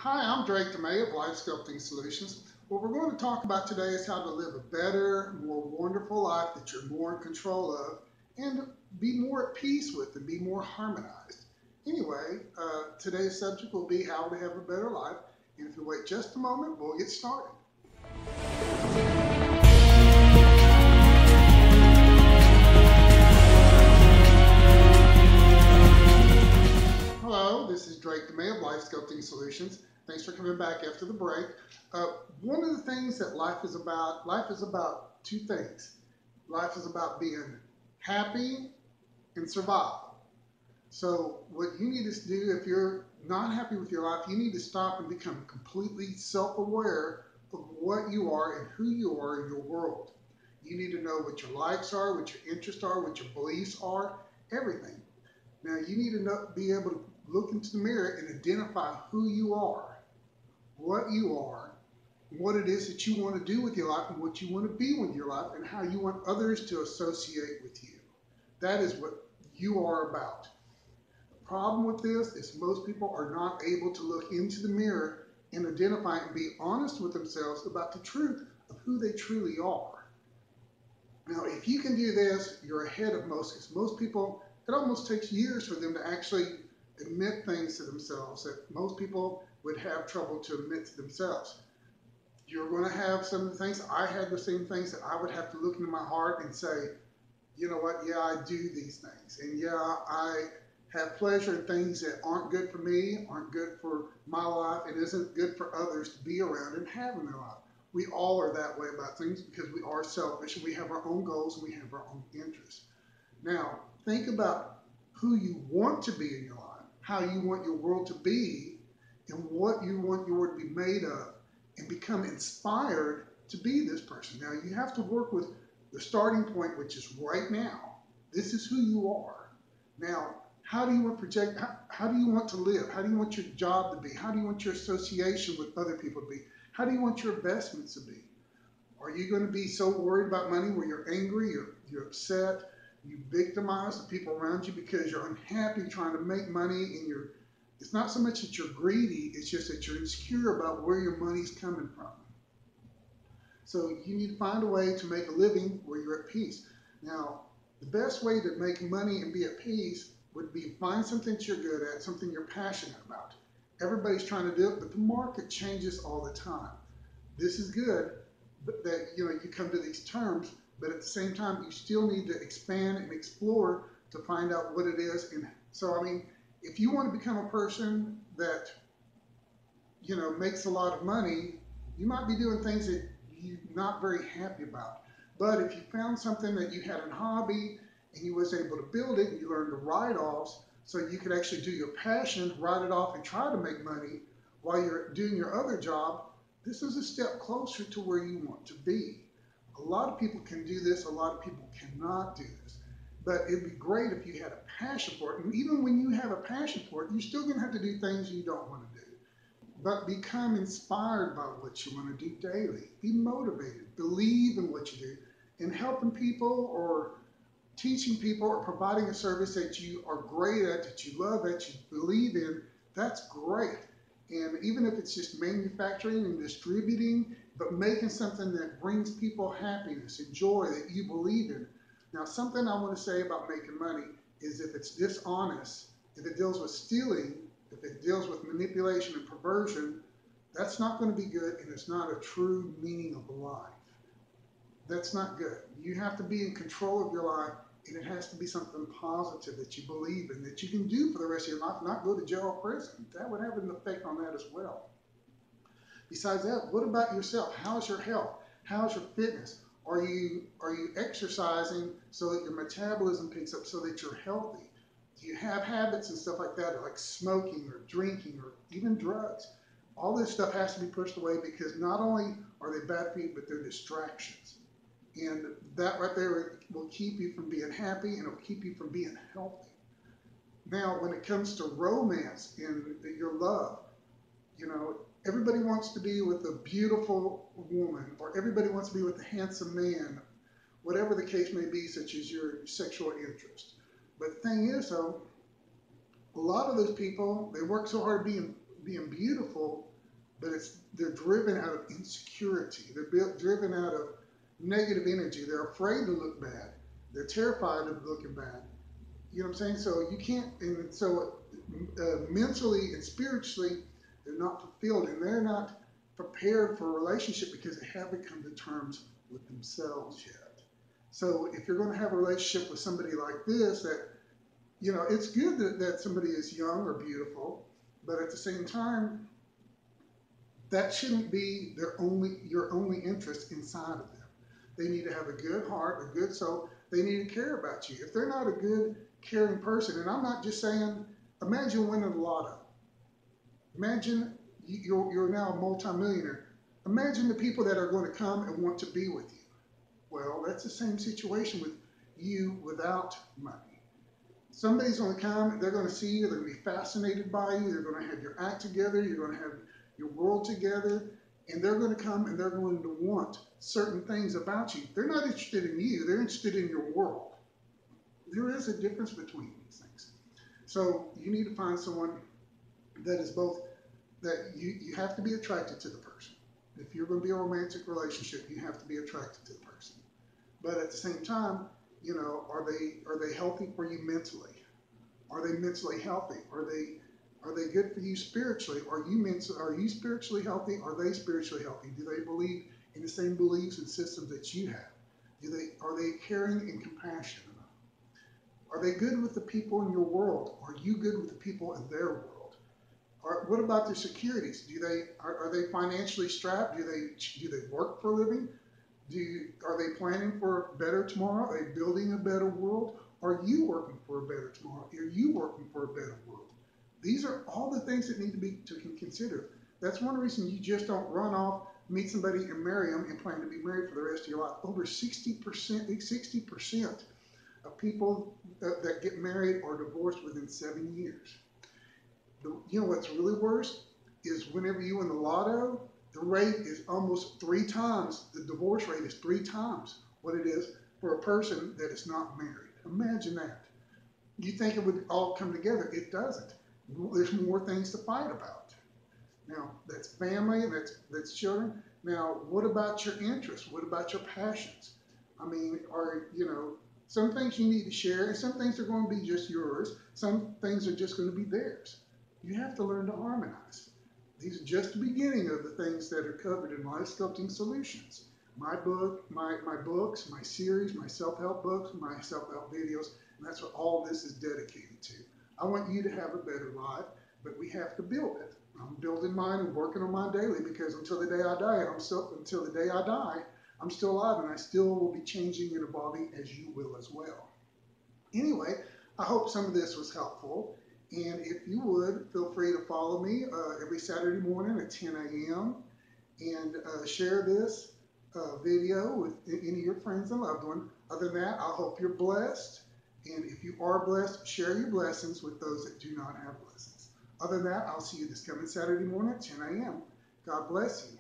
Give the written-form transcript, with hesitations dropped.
Hi, I'm Drake DeMay of Life Sculpting Solutions. What we're going to talk about today is how to live a better, more wonderful life that you're more in control of and be more at peace with and be more harmonized. Anyway, today's subject will be how to have a better life. And if you wait just a moment, we'll get started. Hello, this is Drake DeMay of Life Sculpting Solutions. Thanks for coming back after the break. One of the things that life is about two things. Life is about being happy and survival. So what you need to do if you're not happy with your life, you need to stop and become completely self-aware of what you are and who you are in your world. You need to know what your likes are, what your interests are, what your beliefs are, everything. Now you need to be able to look into the mirror and identify who you are, what you are, what it is that you want to do with your life and what you want to be with your life and how you want others to associate with you. That is what you are about. The problem with this is most people are not able to look into the mirror and identify and be honest with themselves about the truth of who they truly are. Now, if you can do this, you're ahead of most, because most people, it almost takes years for them to actually admit things to themselves that most people would have trouble to admit to themselves. You're going to have some of the things, I had the same things that I would have to look into my heart and say, you know what, yeah, I do these things. And yeah, I have pleasure in things that aren't good for me, aren't good for my life, and isn't good for others to be around and have in their life. We all are that way about things because we are selfish and we have our own goals and we have our own interests. Now, think about who you want to be in your life, how you want your world to be, and what you want your world to be made of, and become inspired to be this person. Now, you have to work with the starting point, which is right now. This is who you are. Now, how do you want to project? How do you want to live? How do you want your job to be? How do you want your association with other people to be? How do you want your investments to be? Are you going to be so worried about money where you're angry, you're upset, you victimize the people around you because you're unhappy trying to make money and it's not so much that you're greedy, it's just that you're insecure about where your money's coming from. So you need to find a way to make a living where you're at peace. Now, the best way to make money and be at peace would be find something that you're good at, something you're passionate about. Everybody's trying to do it, but the market changes all the time. This is good, but that you come to these terms, but at the same time, you still need to expand and explore to find out what it is. And so, I mean, if you want to become a person that, makes a lot of money, you might be doing things that you're not very happy about. But if you found something that you had a hobby and you was able to build it and you learned the write-offs so you could actually do your passion, write it off and try to make money while you're doing your other job, this is a step closer to where you want to be. A lot of people can do this, a lot of people cannot do this. But it'd be great if you had a passion for it. And even when you have a passion for it, you're still going to have to do things you don't want to do. But become inspired by what you want to do daily. Be motivated. Believe in what you do. And helping people or teaching people or providing a service that you are great at, that you love, that you believe in, that's great. And even if it's just manufacturing and distributing, but making something that brings people happiness and joy that you believe in. Now, something I want to say about making money is if it's dishonest, if it deals with stealing, if it deals with manipulation and perversion, that's not going to be good and it's not a true meaning of life. That's not good. You have to be in control of your life and it has to be something positive that you believe in, that you can do for the rest of your life, not go to jail or prison. That would have an effect on that as well. Besides that, what about yourself? How's your health? How's your fitness? Are you exercising so that your metabolism picks up so that you're healthy? Do you have habits and stuff like that, like smoking or drinking or even drugs? All this stuff has to be pushed away because not only are they bad for you, but they're distractions. And that right there will keep you from being happy and it'll keep you from being healthy. Now, when it comes to romance and your love, everybody wants to be with a beautiful woman or everybody wants to be with a handsome man, whatever the case may be, such as your sexual interest. But the thing is, though, a lot of those people, they work so hard being beautiful, but they're driven out of insecurity. They're driven out of negative energy. They're afraid to look bad. They're terrified of looking bad. You know what I'm saying? So you can't, and so mentally and spiritually, they're not fulfilled, and they're not prepared for a relationship because they haven't come to terms with themselves yet. So if you're going to have a relationship with somebody like this, that, you know, it's good that somebody is young or beautiful, but at the same time, that shouldn't be your only interest inside of them. They need to have a good heart, a good soul. They need to care about you. If they're not a good, caring person, and I'm not just saying, imagine winning the lotto. Imagine you're now a multimillionaire. Imagine the people that are going to come and want to be with you. Well, that's the same situation with you without money. Somebody's going to come, they're going to see you, they're going to be fascinated by you, they're going to have your act together, you're going to have your world together, and they're going to come and they're going to want certain things about you. They're not interested in you, they're interested in your world. There is a difference between these things. So you need to find someone that is both, that you have to be attracted to the person. If you're going to be a romantic relationship, you have to be attracted to the person. But at the same time, you know, are they healthy for you mentally? Are they mentally healthy? Are they good for you spiritually? Are you spiritually healthy? Are they spiritually healthy? Do they believe in the same beliefs and systems that you have? Are they caring and compassionate enough? Are they good with the people in your world? Are you good with the people in their world? What about their securities? Are they financially strapped? Do they work for a living? Are they planning for a better tomorrow? Are they building a better world? Are you working for a better tomorrow? Are you working for a better world? These are all the things that need to be considered. That's one reason you just don't run off, meet somebody and marry them and plan to be married for the rest of your life. Over 60% of people that get married or divorced within 7 years. You know what's really worse is whenever you win the lotto, the rate is almost 3 times, the divorce rate is 3 times what it is for a person that is not married. Imagine that. You think it would all come together. It doesn't. There's more things to fight about. Now, that's family, and that's children. Now, what about your interests? What about your passions? I mean, some things you need to share, and some things are going to be just yours. Some things are just going to be theirs. You have to learn to harmonize. These are just the beginning of the things that are covered in Life Sculpting Solutions. My book, my books, my series, my self-help books, my self-help videos, and that's what all this is dedicated to. I want you to have a better life, but we have to build it. I'm building mine and working on mine daily because until the day I die, I'm still alive, and I still will be changing and evolving as you will as well. Anyway, I hope some of this was helpful. And if you would, feel free to follow me every Saturday morning at 10 a.m. and share this video with any of your friends and loved ones. Other than that, I hope you're blessed. And if you are blessed, share your blessings with those that do not have blessings. Other than that, I'll see you this coming Saturday morning at 10 a.m. God bless you.